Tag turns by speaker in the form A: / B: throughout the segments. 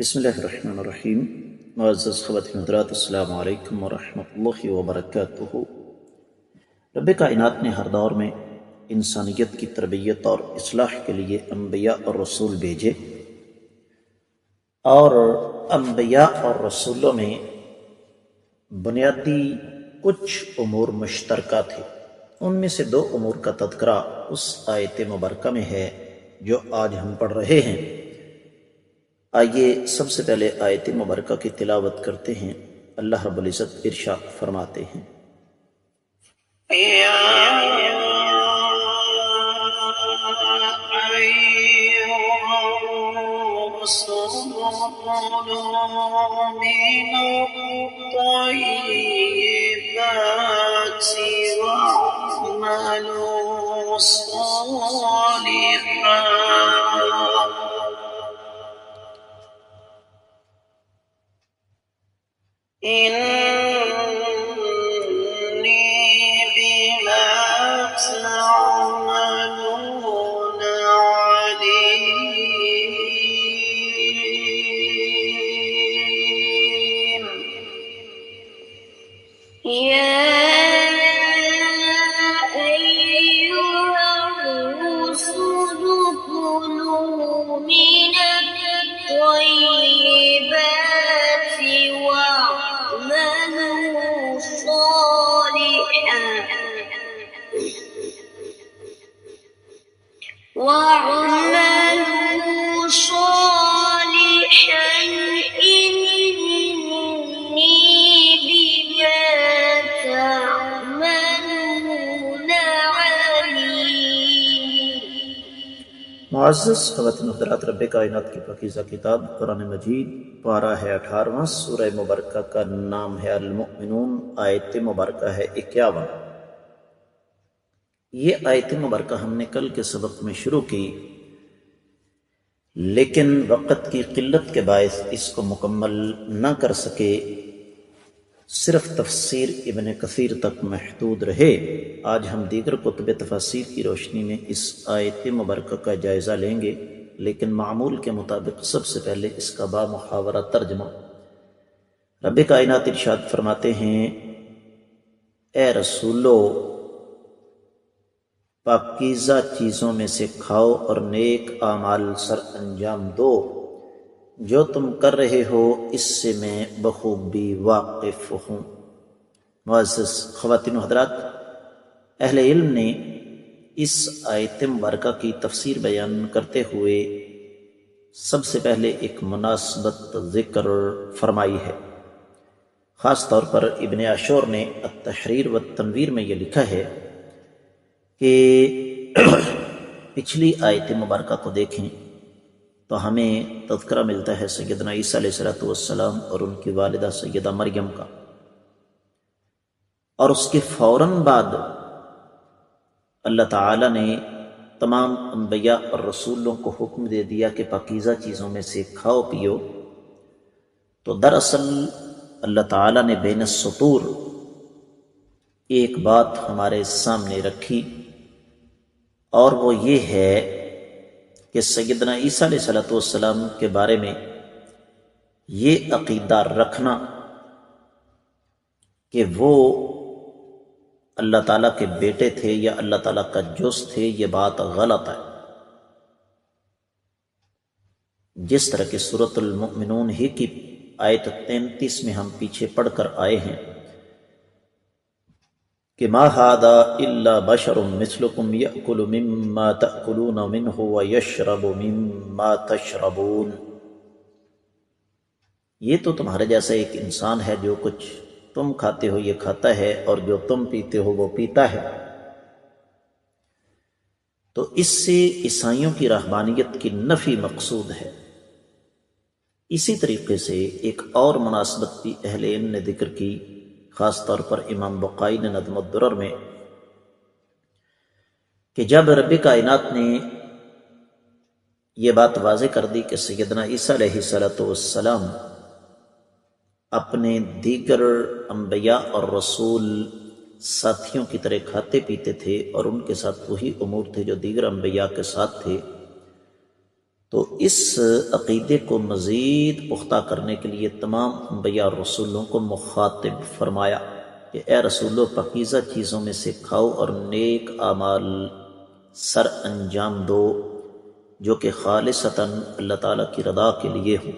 A: بسم اللہ الرحمن الرحیم۔ معزز خواتین حضرات، السلام علیکم ورحمۃ اللہ وبرکاتہ۔ رب کائنات نے ہر دور میں انسانیت کی تربیت اور اصلاح کے لیے انبیاء اور رسول بھیجے، اور انبیاء اور رسولوں میں بنیادی کچھ امور مشترکہ تھے۔ ان میں سے دو امور کا تذکرہ اس آیت مبارکہ میں ہے جو آج ہم پڑھ رہے ہیں۔ آئیے سب سے پہلے آیت مبارکہ کی تلاوت کرتے ہیں۔ اللہ رب العزت ارشاد فرماتے ہیں،
B: وَاعْمَلُوا صَالِحًا إِنِّي بِمَا تَعْمَلُونَ عَلِيمٌ۔
A: معزز خواتین حضرات، رب کائنات کی پاکیزہ کتاب قرآن مجید پارہ ہے 18واں، سورہ مبارکہ کا نام ہے المؤمنون، آیت مبارکہ ہے 51۔ یہ آیت مبارکہ ہم نے کل کے سبق میں شروع کی، لیکن وقت کی قلت کے باعث اس کو مکمل نہ کر سکے، صرف تفسیر ابن کثیر تک محدود رہے۔ آج ہم دیگر کتب تفاسیر کی روشنی میں اس آیت مبارکہ کا جائزہ لیں گے، لیکن معمول کے مطابق سب سے پہلے اس کا بامحاورہ ترجمہ۔ رب کائنات ارشاد فرماتے ہیں، اے رسولو، پاکیزہ چیزوں میں سے کھاؤ اور نیک اعمال سر انجام دو، جو تم کر رہے ہو اس سے میں بخوبی واقف ہوں۔ معزز خواتین و حضرات، اہل علم نے اس آیت مبارکہ کی تفسیر بیان کرتے ہوئے سب سے پہلے ایک مناسبت ذکر فرمائی ہے۔ خاص طور پر ابن عاشور نے التحریر والتنویر میں یہ لکھا ہے کہ پچھلی آیت مبارکہ کو دیکھیں تو ہمیں تذکرہ ملتا ہے سیدنا عیسیٰ علیہ السلام اور ان کی والدہ سیدہ مریم کا، اور اس کے فوراً بعد اللہ تعالی نے تمام انبیاء اور رسولوں کو حکم دے دیا کہ پاکیزہ چیزوں میں سے کھاؤ پیو۔ تو دراصل اللہ تعالی نے بین السطور ایک بات ہمارے سامنے رکھی، اور وہ یہ ہے کہ سیدنا عیسیٰ علیہ السلام کے بارے میں یہ عقیدہ رکھنا کہ وہ اللہ تعالیٰ کے بیٹے تھے یا اللہ تعالیٰ کا جز تھے، یہ بات غلط ہے۔ جس طرح کہ سورۃ المؤمنون ہی کی آیت 33 میں ہم پیچھے پڑھ کر آئے ہیں کہ ما ھذا الا بشر مثلکم یأکل مما تأکلون منہ ویشرب مما تشربون۔ یہ تو تمہارے جیسا ایک انسان ہے، جو کچھ تم کھاتے ہو یہ کھاتا ہے، اور جو تم پیتے ہو وہ پیتا ہے۔ تو اس سے عیسائیوں کی رہبانیت کی نفی مقصود ہے۔ اسی طریقے سے ایک اور مناسبت بھی اہل علم نے ذکر کی، خاص طور پر امام بقائی نے نظم الدرر میں، کہ جب رب کائنات نے یہ بات واضح کر دی کہ سیدنا عیسیٰ علیہ السلام اپنے دیگر انبیاء اور رسول ساتھیوں کی طرح کھاتے پیتے تھے اور ان کے ساتھ وہی امور تھے جو دیگر انبیاء کے ساتھ تھے، تو اس عقیدے کو مزید پختہ کرنے کے لیے تمام انبیاء اور رسولوں کو مخاطب فرمایا کہ اے رسولو، پاکیزہ چیزوں میں سے کھاؤ اور نیک اعمال سر انجام دو جو کہ خالصتاً اللہ تعالیٰ کی رضا کے لیے ہو۔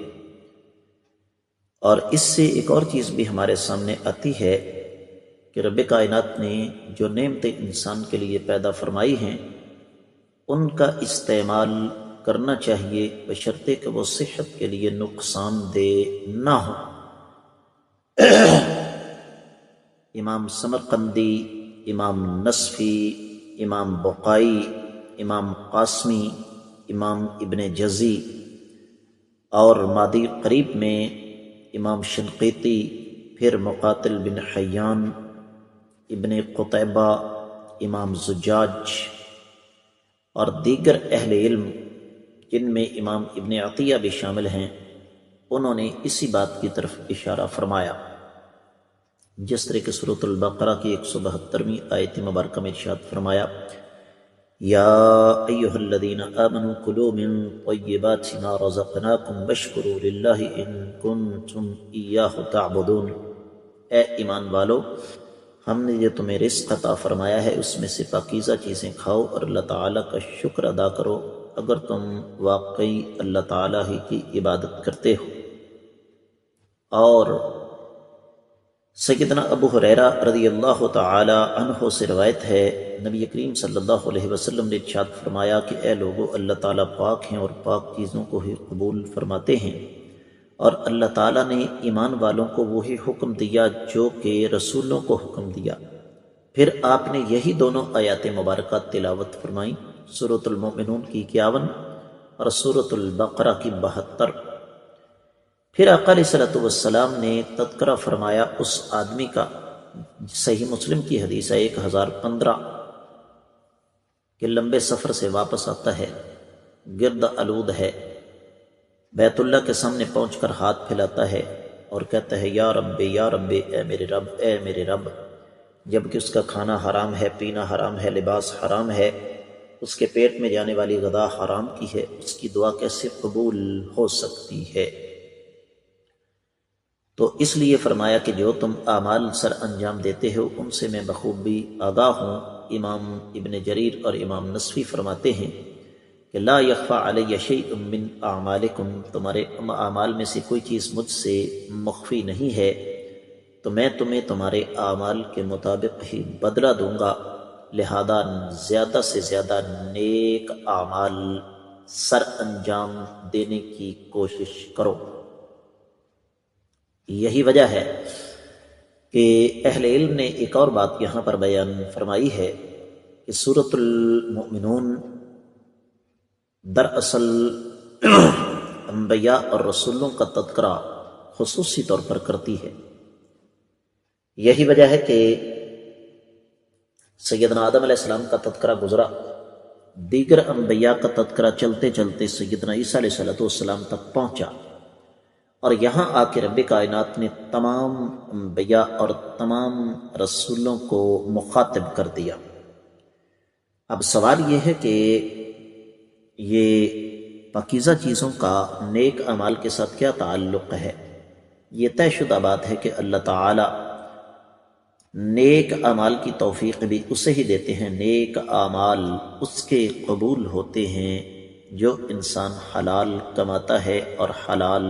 A: اور اس سے ایک اور چیز بھی ہمارے سامنے آتی ہے کہ رب کائنات نے جو نعمتیں انسان کے لیے پیدا فرمائی ہیں ان کا استعمال کرنا چاہیے بشرطے کہ وہ صحت کے لیے نقصان دہ نہ ہو۔ امام سمرقندی، امام نصفی، امام بقائی، امام قاسمی، امام ابن جزی اور مادی قریب میں امام شنقیطی، پھر مقاتل بن حیان، ابن قتیبہ، امام زجاج اور دیگر اہل علم جن میں امام ابن عطیہ بھی شامل ہیں، انہوں نے اسی بات کی طرف اشارہ فرمایا، جس طرح کہ سورۃ البقرہ کی 172ویں آیت مبارکہ میں ارشاد فرمایا، یا ایہا الذین آمنوا کلوا من طیبات ما رزقناکم واشکروا للہ ان کنتم ایاہ تعبدون۔ اے ایمان والو، ہم نے جو تمہیں رزق عطا فرمایا ہے اس میں سے پاکیزہ چیزیں کھاؤ اور اللہ تعالیٰ کا شکر ادا کرو اگر تم واقعی اللہ تعالیٰ ہی کی عبادت کرتے ہو۔ اور سیدنا ابو ہریرہ رضی اللہ تعالی عنہ سے روایت ہے، نبی کریم صلی اللہ علیہ وسلم نے ارشاد فرمایا کہ اے لوگو، اللہ تعالیٰ پاک ہیں اور پاک چیزوں کو ہی قبول فرماتے ہیں، اور اللہ تعالیٰ نے ایمان والوں کو وہی حکم دیا جو کہ رسولوں کو حکم دیا۔ پھر آپ نے یہی دونوں آیات مبارکات تلاوت فرمائیں، سورۃ المؤمنون کی 51 اور سورۃ البقرہ کی 72۔ پھر آقا علیہ الصلوۃ والسلام نے تذکرہ فرمایا اس آدمی کا، صحیح مسلم کی حدیث ہے 1015، کہ لمبے سفر سے واپس آتا ہے، گرد آلود ہے، بیت اللہ کے سامنے پہنچ کر ہاتھ پھیلاتا ہے اور کہتا ہے یا رب یا رب، اے میرے رب اے میرے رب، جبکہ اس کا کھانا حرام ہے، پینا حرام ہے، لباس حرام ہے، اس کے پیٹ میں جانے والی غذا حرام کی ہے، اس کی دعا کیسے قبول ہو سکتی ہے؟ تو اس لیے فرمایا کہ جو تم اعمال سر انجام دیتے ہو ان سے میں بخوبی آگاہ ہوں۔ امام ابن جریر اور امام نصفی فرماتے ہیں کہ لا یخفی علی شیء من اعمالکم، تمہارے اعمال میں سے کوئی چیز مجھ سے مخفی نہیں ہے، تو میں تمہیں تمہارے اعمال کے مطابق ہی بدلہ دوں گا، لہذا زیادہ سے زیادہ نیک اعمال سر انجام دینے کی کوشش کرو۔ یہی وجہ ہے کہ اہل علم نے ایک اور بات یہاں پر بیان فرمائی ہے کہ سورۃ المؤمنون دراصل انبیاء اور رسولوں کا تذکرہ خصوصی طور پر کرتی ہے۔ یہی وجہ ہے کہ سیدنا آدم علیہ السلام کا تذکرہ گزرا، دیگر انبیاء کا تذکرہ چلتے چلتے سیدنا عیسیٰ علیہ السلام تک پہنچا، اور یہاں آ کے رب کائنات نے تمام انبیاء اور تمام رسولوں کو مخاطب کر دیا۔ اب سوال یہ ہے کہ یہ پاکیزہ چیزوں کا نیک اعمال کے ساتھ کیا تعلق ہے؟ یہ طے شدہ بات ہے کہ اللہ تعالی نیک اعمال کی توفیق بھی اسے ہی دیتے ہیں، نیک اعمال اس کے قبول ہوتے ہیں جو انسان حلال کماتا ہے اور حلال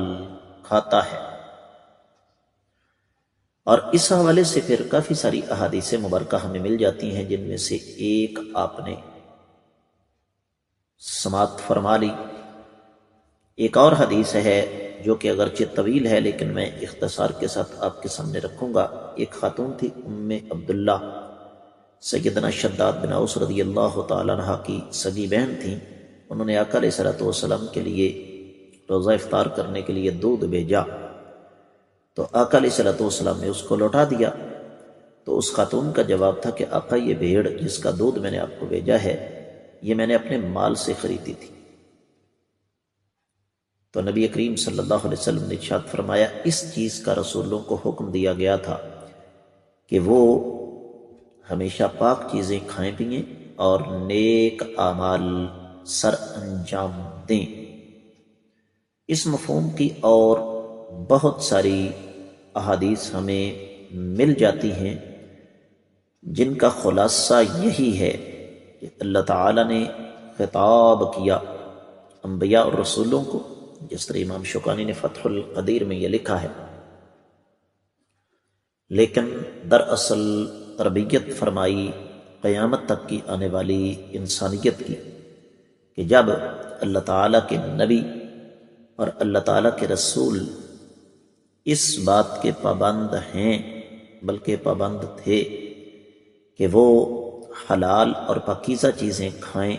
A: کھاتا ہے۔ اور اس حوالے سے پھر کافی ساری احادیث مبارکہ ہمیں مل جاتی ہیں، جن میں سے ایک آپ نے سماعت فرما لی۔ ایک اور حدیث ہے جو کہ اگرچہ طویل ہے لیکن میں اختصار کے ساتھ آپ کے سامنے رکھوں گا۔ ایک خاتون تھی ام عبداللہ، سیدنا شداد بن اوس رضی اللہ تعالیٰ عنہ کی سگی بہن تھیں۔ انہوں نے آقا علیہ السلام کے لیے روزہ افطار کرنے کے لیے دودھ بھیجا، تو آقا علیہ السلام نے اس کو لوٹا دیا۔ تو اس خاتون کا جواب تھا کہ آقا، یہ بھیڑ جس کا دودھ میں نے آپ کو بھیجا ہے یہ میں نے اپنے مال سے خریدی تھی۔ تو نبی کریم صلی اللہ علیہ وسلم نے ارشاد فرمایا، اس چیز کا رسولوں کو حکم دیا گیا تھا کہ وہ ہمیشہ پاک چیزیں کھائیں پئیں اور نیک اعمال سر انجام دیں۔ اس مفہوم کی اور بہت ساری احادیث ہمیں مل جاتی ہیں جن کا خلاصہ یہی ہے کہ اللہ تعالیٰ نے خطاب کیا انبیاء اور رسولوں کو، جس طرح امام شوکانی نے فتح القدیر میں یہ لکھا ہے، لیکن دراصل تربیت فرمائی قیامت تک کی آنے والی انسانیت کی کہ جب اللہ تعالیٰ کے نبی اور اللہ تعالیٰ کے رسول اس بات کے پابند ہیں، بلکہ پابند تھے کہ وہ حلال اور پاکیزہ چیزیں کھائیں،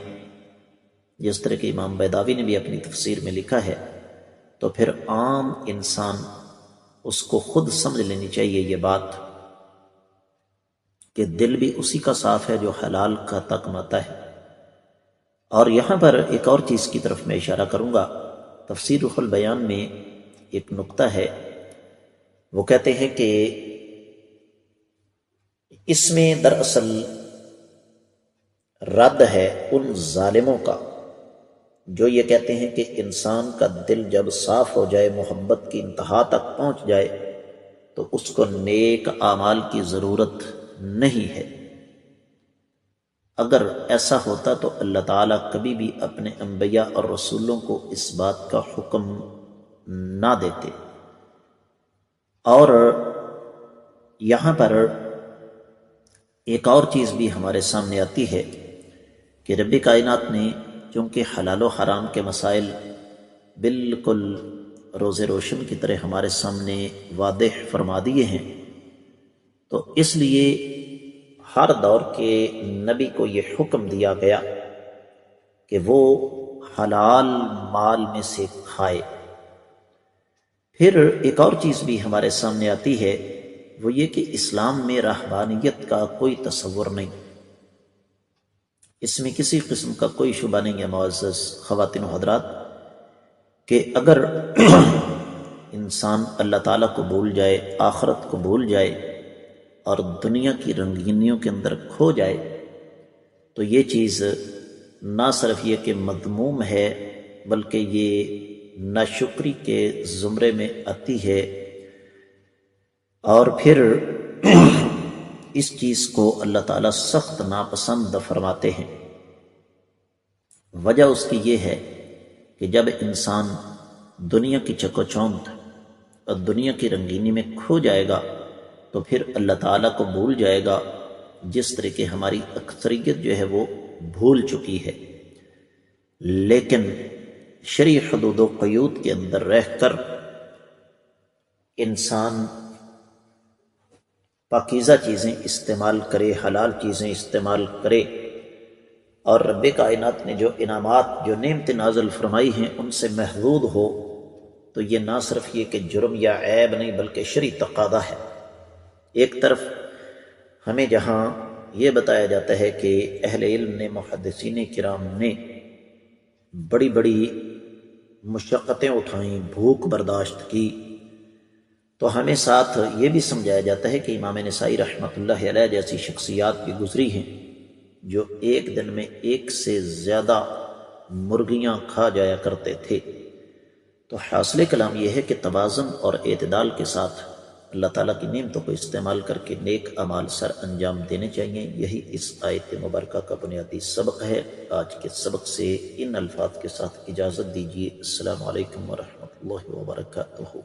A: جس طرح کہ امام بیضاوی نے بھی اپنی تفسیر میں لکھا ہے، تو پھر عام انسان اس کو خود سمجھ لینی چاہیے یہ بات کہ دل بھی اسی کا صاف ہے جو حلال کھاتا کماتا ہے۔ اور یہاں پر ایک اور چیز کی طرف میں اشارہ کروں گا، تفسیر روح البیان میں ایک نقطہ ہے، وہ کہتے ہیں کہ اس میں دراصل رد ہے ان ظالموں کا جو یہ کہتے ہیں کہ انسان کا دل جب صاف ہو جائے، محبت کی انتہا تک پہنچ جائے، تو اس کو نیک اعمال کی ضرورت نہیں ہے۔ اگر ایسا ہوتا تو اللہ تعالیٰ کبھی بھی اپنے انبیاء اور رسولوں کو اس بات کا حکم نہ دیتے۔ اور یہاں پر ایک اور چیز بھی ہمارے سامنے آتی ہے کہ رب کائنات نے چونکہ حلال و حرام کے مسائل بالکل روز روشن کی طرح ہمارے سامنے واضح فرما دیے ہیں، تو اس لیے ہر دور کے نبی کو یہ حکم دیا گیا کہ وہ حلال مال میں سے کھائے۔ پھر ایک اور چیز بھی ہمارے سامنے آتی ہے، وہ یہ کہ اسلام میں رہبانیت کا کوئی تصور نہیں، اس میں کسی قسم کا کوئی شبہ نہیں ہے معزز خواتین و حضرات، کہ اگر انسان اللہ تعالیٰ کو بھول جائے، آخرت کو بھول جائے اور دنیا کی رنگینیوں کے اندر کھو جائے، تو یہ چیز نہ صرف یہ کہ مذموم ہے بلکہ یہ ناشکری کے زمرے میں آتی ہے، اور پھر اس چیز کو اللہ تعالیٰ سخت ناپسند فرماتے ہیں۔ وجہ اس کی یہ ہے کہ جب انسان دنیا کی چکوچوند اور دنیا کی رنگینی میں کھو جائے گا تو پھر اللہ تعالیٰ کو بھول جائے گا، جس طرح کہ ہماری اکثریت جو ہے وہ بھول چکی ہے۔ لیکن شرعی حدود و قیود کے اندر رہ کر انسان پاکیزہ چیزیں استعمال کرے، حلال چیزیں استعمال کرے، اور رب کائنات نے جو انعامات، جو نعمتیں نازل فرمائی ہیں ان سے محظوظ ہو، تو یہ نہ صرف یہ کہ جرم یا عیب نہیں بلکہ شرعی تقاضا ہے۔ ایک طرف ہمیں جہاں یہ بتایا جاتا ہے کہ اہل علم نے، محدثین کرام نے بڑی بڑی مشقتیں اٹھائیں، بھوک برداشت کی، تو ہمیں ساتھ یہ بھی سمجھایا جاتا ہے کہ امام نسائی رحمۃ اللہ علیہ جیسی شخصیات بھی گزری ہیں جو ایک دن میں 1 سے زیادہ مرغیاں کھا جایا کرتے تھے۔ تو حاصل کلام یہ ہے کہ توازن اور اعتدال کے ساتھ اللہ تعالیٰ کی نعمتوں کو استعمال کر کے نیک اعمال سر انجام دینے چاہیے۔ یہی اس آیت مبارکہ کا بنیادی سبق ہے۔ آج کے سبق سے ان الفاظ کے ساتھ اجازت دیجیے۔ السلام علیکم ورحمۃ اللہ وبرکاتہ۔